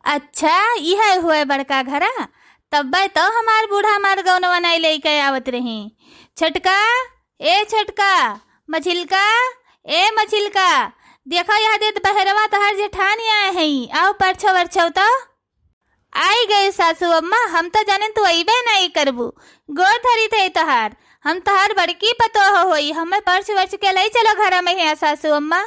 अच्छा यह हुए बड़का घरा। तब तो हमार बूढ़ा हमार गौनवा नहीं लेके आवत रही। छटका ए छटका, मछिलका ए मछिलका, देखो यह देत बहरवा तहार जेठानी आए हैं। आओ परछो वरछो तो आई गए सासू अम्मा। हम तो जाने तू अबे नहीं करबू। गोर धरी थे तहार, हम तहार बड़की पतो होई। हमें पर्च वर्च के ले चलो घर में है सासू अम्मा।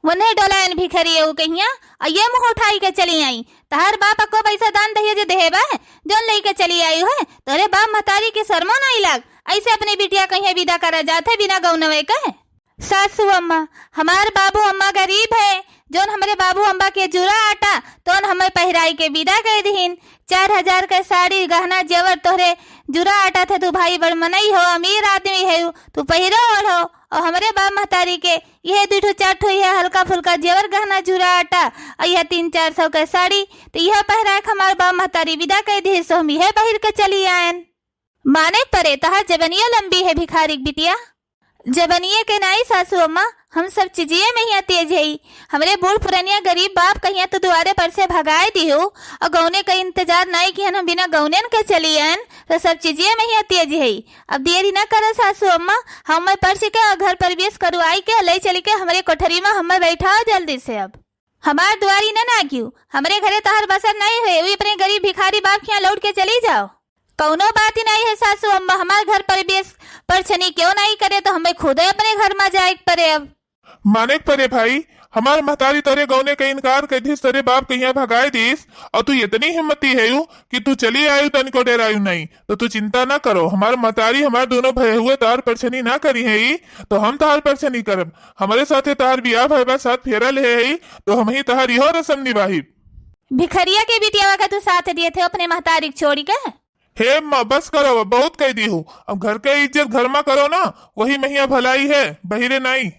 उन्हें डोलायन भिखरी है कहिया और ये मुँह उठाई के चली आई। तहार बाप को पैसा दान दहिए जे देहे बा जोन लेके चली आई है। तोरे बाप महतारी के शर्मो नहीं लाग ऐसे अपनी बिटिया कहीं विदा करा जाते बिना गौनवे के। सासू अम्मा हमार बाबू अम्मा गरीब है। जोन हमारे बाबू अम्मा के जुरा आटा तो हमें पहराई के विदा कर दीन। 4000 के साड़ी गहना जेवर तोहरे जुरा आटा थे। तू भाई बड़ मनई हो, अमीर आदमी है, तू पहिरो ओढ़ो। और हमारे बाप महतारी के यह 2-4 है हल्का फुल्का जेवर गहना जुरा आटा और यह 300-400 के साड़ी। तो यह पहरा हमारे बाप महतारी विदा कर दी। सो हम यह पहिर के चली आयन। माने परे तहार जबनिया लंबी है भिखारी बिटिया। जबनिए के नाई सासू अम्मा, हम सब चीजिए में ही तेज है। हमरे बूढ़ पुरानिया गरीब बाप कहिया तो द्वारे पर से भगाए दी हो और गौने का इंतजार नहीं किया। हम बिना गौने के चली आन तो सब चीजिए में ही तेज है। अब देरी न करो सासू अम्मा, हम पर्स के घर प्रवेश करवाई के ले चली के हमारे कोठरी में हमें बैठाओ जल्दी से। अब हमार दुआरी न ना क्यों, हमारे घरे तहर बसर नहीं है। वही अपने गरीब भिखारी बाप के यहाँ लौट के चली जाओ। कौनो बात ही नहीं है सासू अम्मा। हमारे घर प्रवेश पर छनी क्यों नहीं करे तो हमें खुद अपने घर में जाए परे। अब माने परे भाई, हमार महतारी तोरे गौने का इनकार कर दीस, तेरे बाप के यहाँ भगाए दीस और तू इतनी हिम्मती है कि तू चली आयु तनिको डेरायु नहीं। तो तू चिंता ना करो, हमार महतारी हमार दोनों भय हुए तार परछनी ना करी है तो हम तार परछनी करब। हमारे साथे तार बियाह भय साथ फेरा ले है तो हम ही तार इहो रसम निभाही। भिखरिया के बिटिया का तू साथ दिए थे अपने महतारी छोड़ी के। हे माँ बस करो, बहुत कह दी हूँ। अब घर के इज्जत घर में करो ना, वही महिया भलाई है, बहिरे नहीं।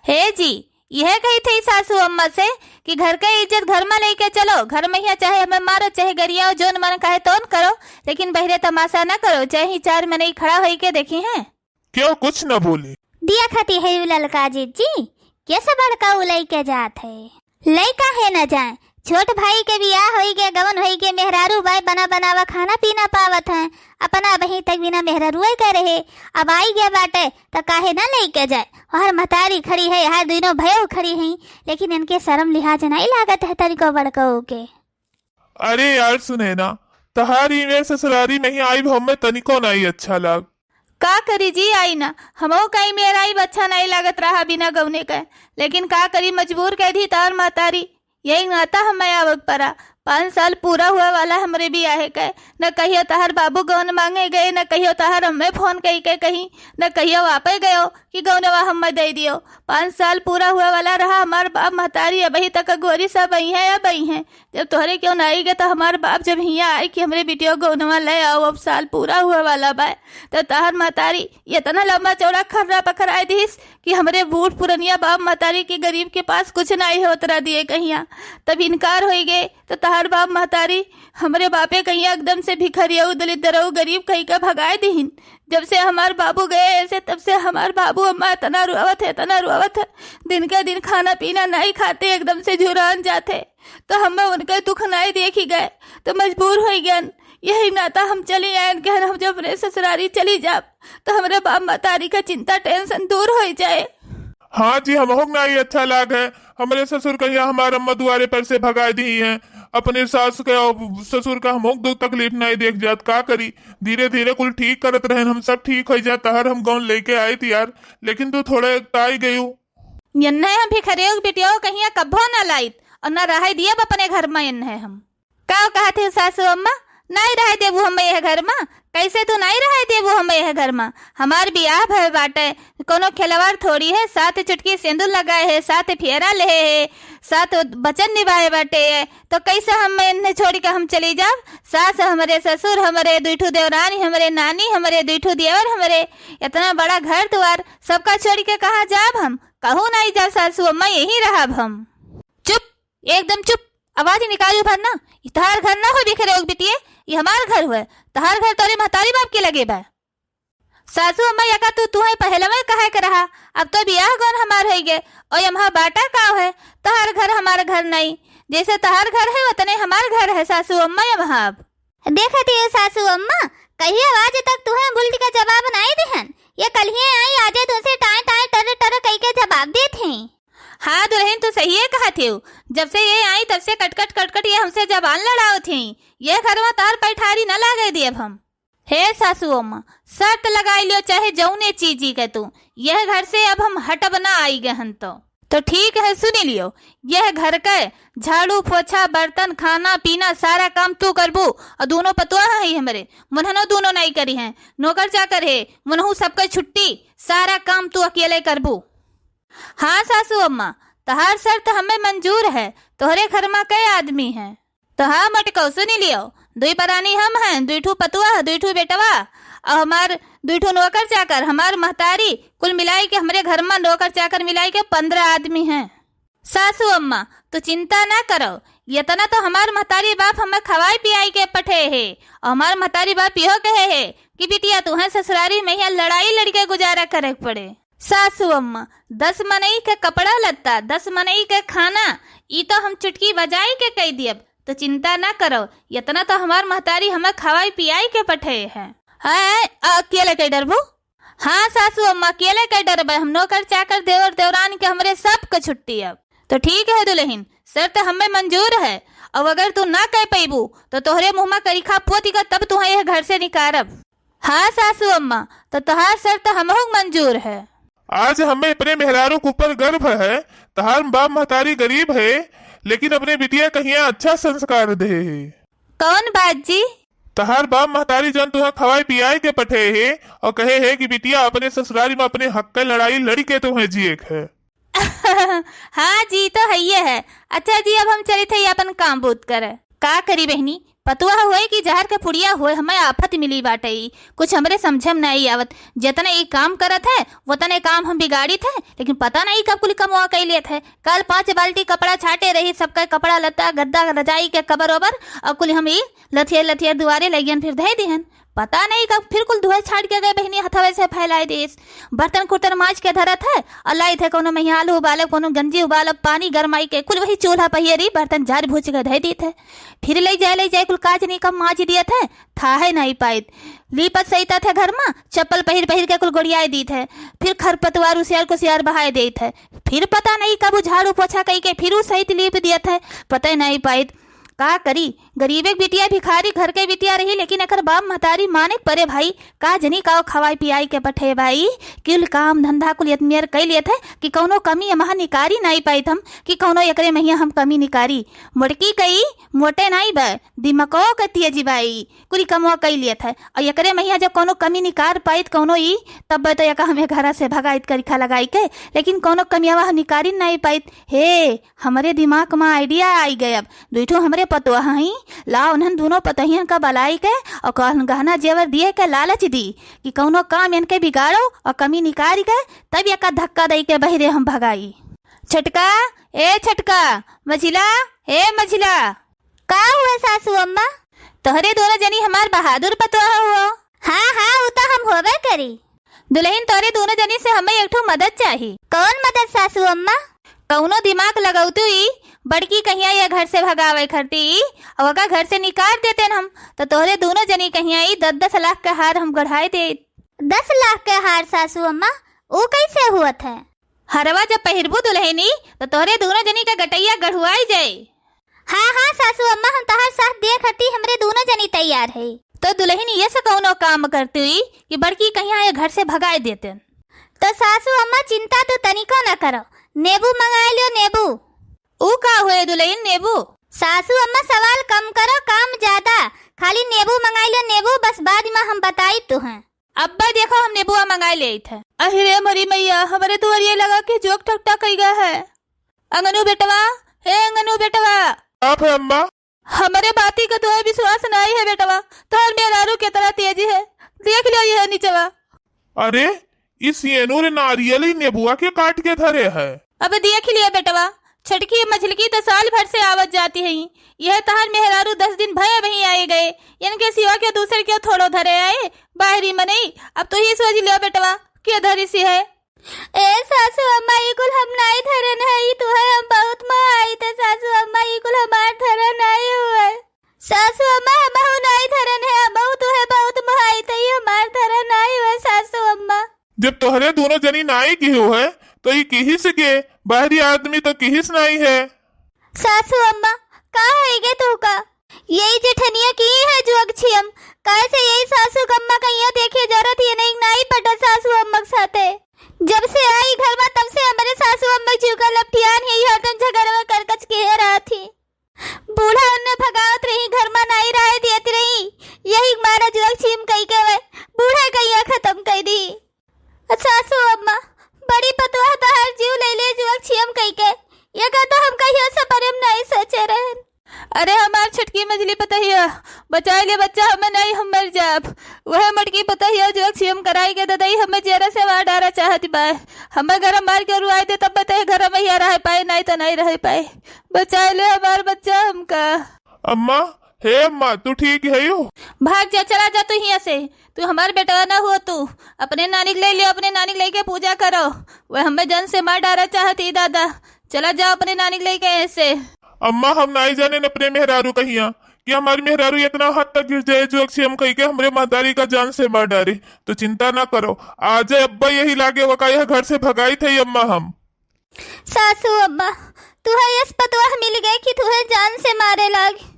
हे जी यह कही थी सासू अम्मा से कि घर के इज्जत घर में लेके चलो। घर में ही चाहे हमें मारो चाहे गरियाओ जोन मन कहे तो करो, लेकिन बहिरे तमाशा न करो। चाहे ही 4 महीने खड़ा होई के देखी है। क्यों कुछ न बोली दिया खती है ललका जी कैसे बड़का उलई के जात है। लइका है न जाए, छोट भाई के बियाह होई के गवन होई के मेहरारू बाई बना बनावा खाना पीना पावत है। अपना बही तक बिना मेहरारू के रहे। अब आई गया बाटे तो काहे ना लेके जाए। और महतारी खड़ी है, हर दोनों भयो खड़ी हैं, लेकिन इनके शर्म लिहाज नहीं लागत है तरीको बड़को के। अरे यार सुने ना, तहारी मेरे ससुरारी में ही आई हमें तनिको नहीं अच्छा लाग। का करी जी आई ना, हमो कहीं मेरा ही अच्छा नहीं लागत रहा बिना गौने का। लेकिन का करी, मजबूर कह दी तार महतारी। यही नाता हमें आवक पड़ा। 5 साल पूरा हुआ वाला हमरे भी आहे के। न कहियो तहर बाबू गौन मांगे गए, न कहियो तहर हमें फोन कही के कहीं, न कहियो वापस गयो कि गौनवा हमें दे दियो। 5 साल पूरा हुआ वाला रहा। हमार बाप महतारी अभी तक गोरी सब आई है अब आई है। जब तोहरे क्यों नहीं गए तो हमार बाप जब हिया आए कि हमरे बिटियो गौनवा ले आओ, अब साल पूरा हुआ वाला बा तो तहर महतारी इतना लंबा चौड़ा खर्रा पकड़ाए दीस कि हमरे बूढ़ पुरनिया बाप महतारी के गरीब के पास कुछ नहीं हो उतरा दिए कहिया। तब इनकार हो गए तो तहार बाप महतारी हमरे बापे कहिया एकदम से भिखरिया दलित दरऊ गरीब कहीं का भगाए दीन। जब से हमार बाबू गए ऐसे तब से हमार बाबू अम्मा तना रुआवत है। दिन का दिन खाना पीना नहीं खाते, एकदम से झुरान जाते। तो हमें उनका दुख नहीं देखी गए तो मजबूर हो गए। यही नाता हम चली आए कि हम जब अपने ससुरारी चली जाब तो हमारे बाप महतारी का चिंता टेंशन दूर हो जाए। हाँ जी, हम होग नहीं अच्छा लाग है। हमारे ससुर कहिया हमारे अम्मा दुआरे पर से भगा दी है। अपने सास के और ससुर का हम दुख तकलीफ नहीं देख जात। का करी, धीरे धीरे कुल ठीक करत रहे, हम सब ठीक हो जाता। हर हम गाँव लेके आए थी यार, लेकिन तू थोड़े ताई गयू। हम भिखरियो बिटियो कहिया कभो न लाइत और न रह दिया अपने घर में। हम का कहा थे सासू अम्मा, नहीं रह देबू हम यह घर में। कैसे तू नहीं रह देबू हम यह घर में? हमार बियाह भय बाटे, कोनो खिलवाड़ थोड़ी है। 7 चुटकी सिंदूर लगाए है, 7 फेरा ले है, 7 वचन निभाए बाटे है। तो कैसे हम इन्हें छोड़ के हम चली जाब? सास हमारे ससुर हमारे 2 देवरानी हमारे नानी हमारे 2 देवर हमारे, इतना बड़ा घर द्वार सबका छोड़ के कहाँ जाब हम? कहूँ नहीं जाब सासू अम्मा, यही रहब हम। चुप, एकदम चुप, आवाज निकाली भरना। तहार घर ना हो बिखरे बिटिए, ये हमार घर हुए। तहार घर तोरे महतारी बाप के लगे बा। सासू अम्मा यका तू है पहले में कहे के रहा। अब तो बियाह गौन हमार हो गए और यमहा बाटा का है। तहार घर हमार घर नहीं। जैसे तहार घर है वतने हमार घर है सासू अम्मा या भाब। देखती है सासू अम्मा, कहिए आज तक तुम्हें बुल्टी का जवाब नहीं दिहन, ये कल ही आई आजे तुमसे टाए टाए टर टर कही के जवाब देते हैं। हाँ दुल्हन तू सही है कहा थे, जब से ये आई तब से कटकट ये हमसे जबान लड़ाओ थी। ये घर में तार पैठारी न लागे दिए अब हम। हे सासू अम्मा, शर्त लगाई लियो चाहे जौने चीजी के तू, यह घर से अब हम हटब ना आई गए हन तो ठीक है सुनी लियो। यह घर के झाड़ू पोछा बर्तन खाना पीना सारा काम तू करबू, और दोनों पतुआ है हमरे मुनहनो दोनों नहीं करी हैं, नौकर चाकर है मुनहू सबका छुट्टी, सारा काम तू अकेले करबू। हाँ सासू अम्मा, तहार शर्त हमें मंजूर है। तोहरे घर में कई आदमी हैं? तो हाँ मटको सुनी लियो, दुई परानी हम हैं, दुईठू पतुआ दुईठू बेटवा और हमार दुईठू नौकर चाकर, हमार महतारी, कुल मिलाई के हमरे घर में नौकर चाकर मिलाई के 15 आदमी हैं। सासू अम्मा तो चिंता ना करो, इतना तो हमार महतारी बाप हमें खवाई पियाई के पठे है, और हमार महतारी बाप यो कहे है कि बिटिया तुम्हें ससुरारी में यहाँ लड़ाई लड़के गुजारा करे पड़े। सासू अम्मा 10 मनई के कपड़ा लत्ता 10 मनई के खाना, ई तो हम चुटकी बजाई के कह दियब, तो चिंता ना करो, इतना तो हमार महतारी हमें खवाई पियाई के पठे है। अकेले कई डरबू? हाँ सासू अम्मा अकेले कई डरबे, हम नौकर चाकर देवर देवरान के हमरे सब के छुट्टी अब। तो ठीक है दुल्हन, शर्त हमें मंजूर है, और अगर तू ना कह पैबू तो तोहरे मुँह में करीखा पोती का तब तुम्हें यह घर से निकारब। हाँ सासू अम्मा तो तोहार शर्त हमहू मंजूर है। आज हमें अपने मेहरारू के ऊपर गर्व है। तहार बाप महतारी गरीब है, लेकिन अपने बिटिया कहिया अच्छा संस्कार दे है। कौन बात जी? तहार बाप महतारी जन तुहा खवाई पियाई के पठे है, और कहे है कि बिटिया अपने ससुरारी में अपने हक के लड़ाई लड़ी के तुम्हें जिए है। हाँ जी तो है ये है। अच्छा जी अब हम चले थे अपन काम बूत करे, का करी बहनी, पतुआ हुए कि जहर के पुड़िया हुए, हमें आफत मिली बाटे, कुछ हमरे समझ में नहीं आवत। जितने ये काम करत है उतने काम हम बिगाड़ी थे, लेकिन पता नहीं कब कुल कमवा कर लिए थे। कल 5 बाल्टी कपड़ा छाटे रही, सबका कपड़ा लत्ता गद्दा रजाई के कबर ओबर, और कुल हम ये लथिया दुआरे लगियन फिर धे दिहन। पता नहीं कब फिर कुल धुए छाड़ के गए बहनी, हथवे से फैलाए देस। बर्तन कुर्तन माज के धरत है, अल्लाह थे कोनो में आलू उबालब कोनो गंजी उबालब, पानी गरमाई के कुल वही चूल्हा पहियरी बर्तन जार भूज के धे दी थे। फिर ले जाए कुल काज नहीं कम माज दिए थे, था है नहीं पाइत। लीपत सहीता थे घर में, चप्पल पहिर के कुल गोड़ियाए दी थे। फिर खरपतवार उसियार को सियार बहाए दे थे। फिर पता नहीं कब झाड़ू पोछा कही के फिर सहित लीप दिए थे, पता ही नहीं पाइत। का करी, गरीबे बिटिया भिखारी घर के बिटिया रही, लेकिन अकर बाप महतारी माने परे भाई, का जनी का खवाई पियाई के पठे भाई, किल काम धंधा कुल यतमेर कई लिए थे कि कौनो कमी महा निकारी नहीं पाई हम, कि कौनो एकरे महिया हम कमी निकारी। मुड़की कई मोटे नहीं बे, दिमको के तेजी बाई कुल कमवा कई लिए थे, और एकरे महिया जब कौनो कमी निकार पाइत कौनो ई, तब तो यका हमें घर से भगाइत करीखा लगाई के, लेकिन कौनो कमिया वह निकारी नहीं पाइत। हे हमारे दिमाग में आइडिया आई गए, अब दुईठो हमरे पतुआ हई, ला उन्हन दोनों पतहिया का बलाई के और गहना जेवर दिए के लालच दी कि कौनो काम इनके बिगाड़ो और कमी निकाल के तब यका धक्का दई के बहिरे हम भगाई। छटका ए छटका, मझिला ए मझिला। का हुआ सासू अम्मा? तोहरे दोनों जनी हमार बहादुर पतुआ हो। हाँ हाँ वो तो हम होबे करी। दुल्हन तोरे दोनों जनी से हमें एक ठो मदद चाहिए। कौन मदद सासू अम्मा? कौनो दिमाग लगाउतू ही बड़की कहिया ये घर से भगावे खरती, और अगर घर से निकाल देते हम तो तोहरे दोनों जनी कहिया 10-10 लाख के हार हम गढ़ाए दे। 10 लाख के हार सासू अम्मा, वो कैसे हुआ था? हरवा जब पहिरबू दुल्हनी तो तोहरे दोनों जनी का गटैया गढ़ुआई जाए। हाँ हाँ सासू अम्मा, हम तहार साथ दे खती हमरे दोनों जनी तैयार है। तो दुल्हनी ये से कौनो काम करती हुई कि बड़की कहिया ये घर से भगाए देते। तो सासू अम्मा चिंता तो तनिको न करो, नेबू मंगा लियो नेबू। ऊ का हुए दुल्हन नेबू? सासू अम्मा सवाल कम करो काम ज्यादा, खाली नेबू मंगाई लो नेबू, बस बाद में हम बताई तो हैं। अब्बा देखो हम नेबुआ मंगाए ले थे। अरे मरी मैया, हमारे तो ये लगा कि जोक ठकटा कही गया है। अंगनू बेटवा, हे अंगनू बेटवा। आप है अम्मा? हमारे बाती का तो विश्वास नहीं है बेटवा, तो मेहरारू के तरह तेजी है, देख लियो ये नीचवा। अरे इस येनूर नारियल नेबुआ के काट के धरे है। अब देख लिया बेटवा, छटकी मछलकी तो साल भर से आवत जाती है, यह तहार मेहरारू 10 दिन भय वही आए गए, इनके सिवा के दूसरे क्यों थोड़ो धरे आए बाहरी में नहीं। अब तो ही सोच लियो बेटवा क्या धरी सी है। ए सासू अम्मा ई कुल हम नहीं धरन है, ई तो है हम बहुत महाई थे सासू अम्मा, ई कुल हमार धरन नहीं हुए सासू अम्मा, हम नहीं धरन है, हम तो है बहुत महाई थे, ई हमार धरन नहीं हुए सासू अम्मा। जब तोहरे दोनों जनी नाई की हो है तो ये किहिस के बाहरी आदमी तो किहिस नहीं है। सासू अम्मा का है गे तू का यही जेठनिया की है जुग छियम, कैसे यही सासू अम्मा का यहाँ देखे जरूरत ही नहीं पटा सासू अम्मा के साथे। जब से आई घर में तब से हमारे सासू अम्मा जुगा लपटियान यही हरदम झगड़वा करकच के रहा थी। बूढ़ा उन्हें भगावत रही, घर में नहीं रह देती रही, यही मारा जुग छियम कही के वे बूढ़ा कहिया खत्म कर दी। सासू अम्मा बड़ी पतवा तो हर जीव ले ले जुग छियम कही के, ये कहता हम कहियो से पर हम नहीं सोचे रहे। अरे हमार छटकी मछली पतहिया बचाए ले बच्चा, हमें नहीं हम मर जाब। वह मटकी पतहिया जो छियम कराई के ददई हमें जेरा से वार डारा चाहती बाय, हमें घर मार के रुआई दे तब बताए घर में ही रह पाए, नहीं तो नहीं रह पाए। बचाए ले हमार बच्चा हमका। अम्मा हे अम्मा तू ठीक है यू? भाग जा, चला जा तू यहाँ से, तू हमारे बेटा ना हुआ, तू अपने नानी ले लियो, अपने नानी लेके पूजा करो। वह हमें जन से मार डारा चाहती दादा, चला जाओ अपने नानी लेके ऐसे। अम्मा हम नहीं जाने अपने मेहरारू कहिया कि हमारी मेहरारू इतना हद तक गिर जाए जो हम कही के हमारे महतारी का जान से मार डारे, तो चिंता ना करो, आज अब्बा यही लागे वका यह घर से भगाई थे अम्मा हम। सासू अम्मा तुहे इस पतवा मिल गए कि तुहे जान से मारे लागे।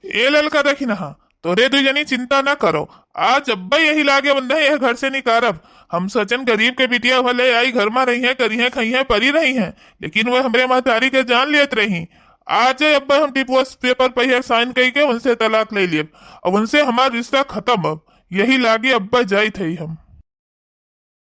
ए ललका देखी ना तोरे दो जनी चिंता ना करो, आज अब्बा यही लागे बंदा यह घर से निकारब। हम सचन गरीब के बिटिया भले आई घर में रही है, करी है, खई है, परी रही है, लेकिन वह हमारे महतारी के जान लेत रही। आज अब्बा हम डिवोर्स पेपर पर साइन कही के उनसे तलाक ले लिए, अब उनसे हमारा रिश्ता खत्म, अब यही लागे अब्बा जाई थे हम।